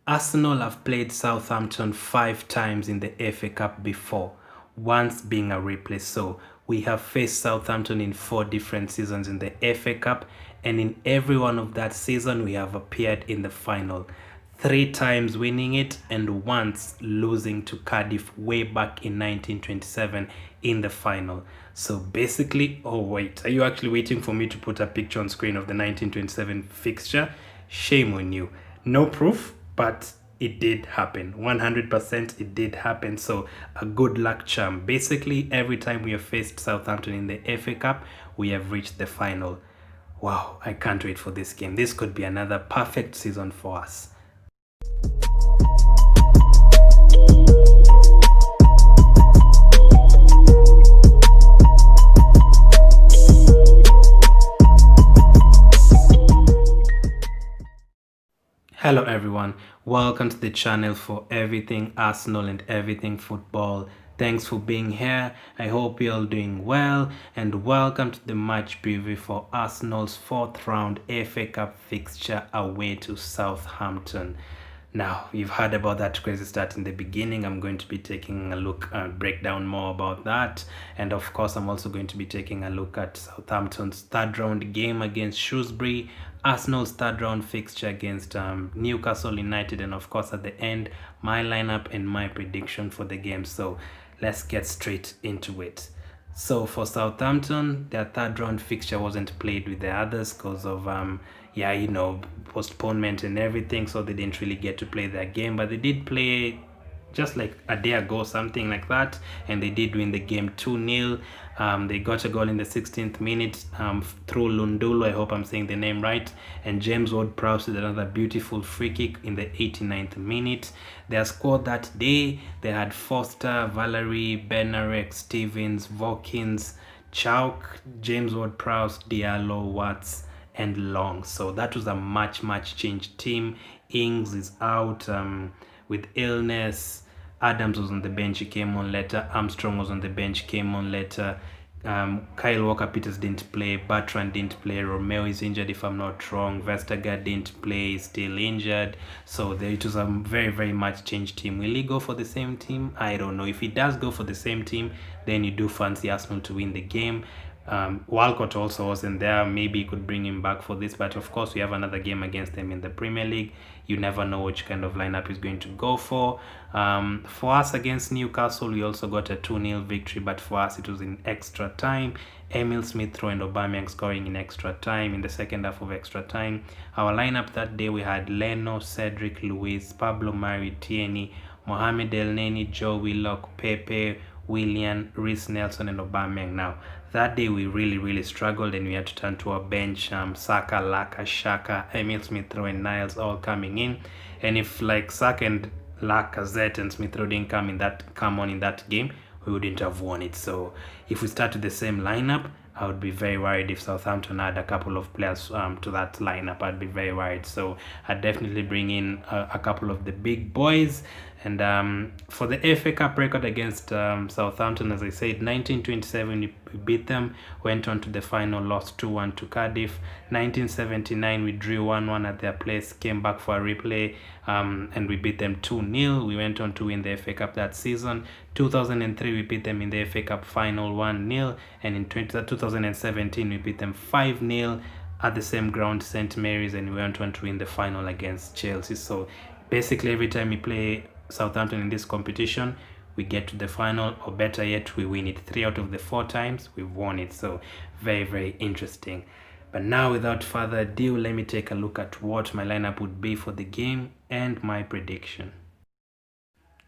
Arsenal have played Southampton 5 times in the FA Cup before, once being a replay. So we have faced Southampton in 4 different seasons in the FA Cup, and in every one of that season we have appeared in the final. 3 times winning it and once losing to Cardiff way back in 1927 in the final. So basically, oh wait, are you actually waiting for me to put a picture on screen of the 1927 fixture? Shame on you. No proof, but it did happen. 100% it did happen. So a good luck charm. Basically, every time we have faced Southampton in the FA Cup, we have reached the final. Wow, I can't wait for this game. This could be another perfect season for us. Hello everyone, welcome to the channel for everything Arsenal and everything football. Thanks for being here. I hope you're all doing well, and welcome to the match preview for Arsenal's 4th round FA Cup fixture away to Southampton. Now, you've heard about that crazy start in the beginning. I'm going to be taking a look and break down more about that. And of course, I'm also going to be taking a look at Southampton's 3rd round game against Shrewsbury, Arsenal's 3rd round fixture against Newcastle United, and of course, at the end, my lineup and my prediction for the game. So let's get straight into it. So for Southampton, their 3rd round fixture wasn't played with the others because of postponement and everything, so they didn't really get to play their game, but they did play just like a day ago, something like that, and they did win the game 2-0. They got a goal in the 16th minute through Lundulu, I hope I'm saying the name right, and James Ward-Prowse with another beautiful free kick in the 89th minute. Their squad that day, they had Foster, Valerie, Benarek, Stevens, Vokins, Chauk, James Ward-Prowse, Diallo, Watts, and Long. So that was a much changed team. Ings is out with illness. Adams was on the bench, he came on later. Armstrong was on the bench, came on later. Kyle Walker-Peters didn't play. Bertrand didn't play. Romeo is injured if I'm not wrong. Vestergaard didn't play, he's still injured. So it was a very much changed team. Will he go for the same team? I don't know. If he does go for the same team, then you do fancy Arsenal to win the game. Walcott also wasn't there. Maybe you could bring him back for this, but of course we have another game against them in the Premier League. You never know which kind of lineup is going to go for. For us against Newcastle, we also got a 2-0 victory, but for us it was in extra time. Emil Smith-Rowe and Aubameyang scoring in extra time, in the second half of extra time. Our lineup that day, we had Leno, Cedric, Luis, Pablo Mari, Tierney, Mohamed Elneny, Joe Willock, Pepe, Willian, Reece Nelson, and Aubameyang. Now, that day we really struggled, and we had to turn to our bench. Saka, Laka, Shaka, Emil Smith-Rowe, and Niles all coming in. And if like Saka and Lacazette and Smith-Rowe didn't come on in that game, we wouldn't have won it. So if we start with the same lineup, I would be very worried. If Southampton had a couple of players to that lineup, I'd be very worried. So I'd definitely bring in a couple of the big boys. And for the FA Cup record against Southampton, as I said, 1927 we beat them, went on to the final, lost 2-1 to Cardiff. 1979 we drew 1-1 at their place, came back for a replay, and we beat them 2-0. We went on to win the FA Cup that season. 2003 we beat them in the FA Cup final 1-0, and in 2017 we beat them 5-0 at the same ground, St. Mary's, and we went on to win the final against Chelsea. So basically every time we play Southampton in this competition, we get to the final, or better yet, we win it. 3 out of the 4 times we've won it. So very interesting. But now, without further ado, let me take a look at what my lineup would be for the game and my prediction.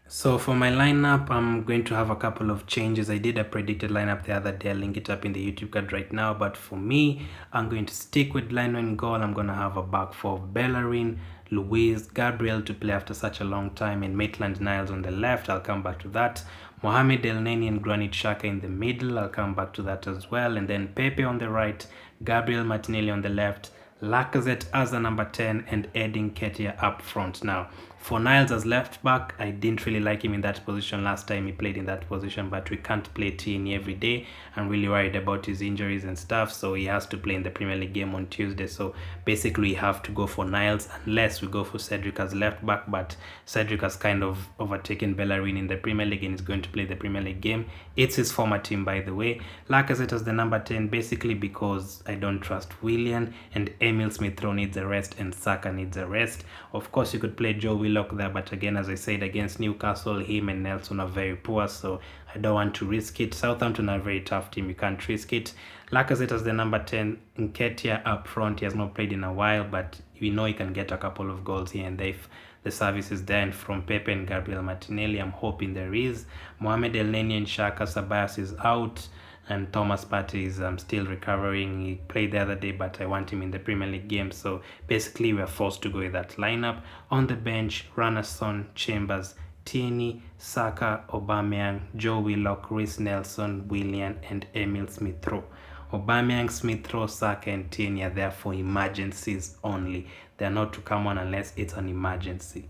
So for my lineup, I'm going to have a couple of changes. I did a predicted lineup the other day. I'll link it up in the YouTube card right now. But for me, I'm going to stick with Leno in goal. I'm going to have a back 4 of Bellerin, Luis, Gabriel to play after such a long time, and Maitland-Niles on the left. I'll come back to that. Mohamed Elneny and Granit Xhaka in the middle. I'll come back to that as well. And then Pepe on the right, Gabriel Martinelli on the left, Lacazette as a number 10, and Edin Nketiah up front. Now, For Niles as left back, I didn't really like him in that position last time he played in that position, but we can't play Tierney every day. I'm really worried about his injuries and stuff, so he has to play in the Premier League game on Tuesday. So basically we have to go for Niles unless we go for Cedric as left back, but Cedric has kind of overtaken Bellerin in the Premier League and is going to play the Premier League game. It's his former team, by the way. Lacazette as the number 10, basically because I don't trust Willian, and Emil Smith-Rowe needs a rest and Saka needs a rest. Of course you could play Joe Willock there, but again, as I said, against Newcastle, him and Nelson are very poor, so I don't want to risk it. Southampton are a very tough team, you can't risk it. Lacazette as the number 10, Nketiah up front. He has not played in a while, but we know he can get a couple of goals here and there if the service is there. And from Pepe and Gabriel Martinelli, I'm hoping there is. Mohamed Elneny and Xhaka Sabias is out, and Thomas Partey is still recovering. He played the other day, but I want him in the Premier League game. So basically we're forced to go with that lineup. On the bench, Ranasson, Chambers, Tierney, Saka, Aubameyang, Joe Willock, Reece Nelson, Willian, and Emil Smith-Rowe. Aubameyang, Smith-Rowe, Saka, and Tierney are there for emergencies only. They are not to come on unless it's an emergency.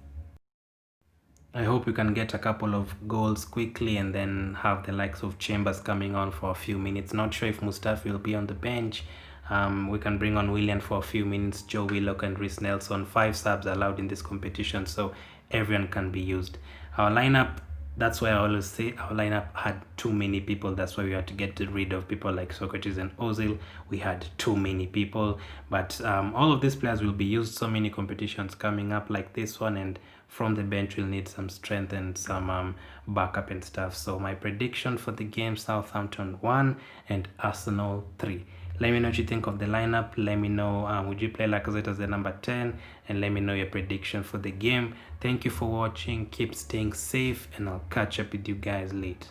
I hope we can get a couple of goals quickly and then have the likes of Chambers coming on for a few minutes. Not sure if Mustafi will be on the bench. We can bring on Willian for a few minutes, Joe Willock and Reece Nelson. 5 subs allowed in this competition, so everyone can be used. Our lineup, that's why I always say our lineup had too many people. That's why we had to get rid of people like Socrates and Ozil. We had too many people, but all of these players will be used. So many competitions coming up like this one, and from the bench we'll need some strength and some backup and stuff. So my prediction for the game: Southampton 1 and Arsenal 3. Let me know what you think of the lineup. Let me know, would you play Lacazette as the number 10? And let me know your prediction for the game. Thank you for watching. Keep staying safe, and I'll catch up with you guys later.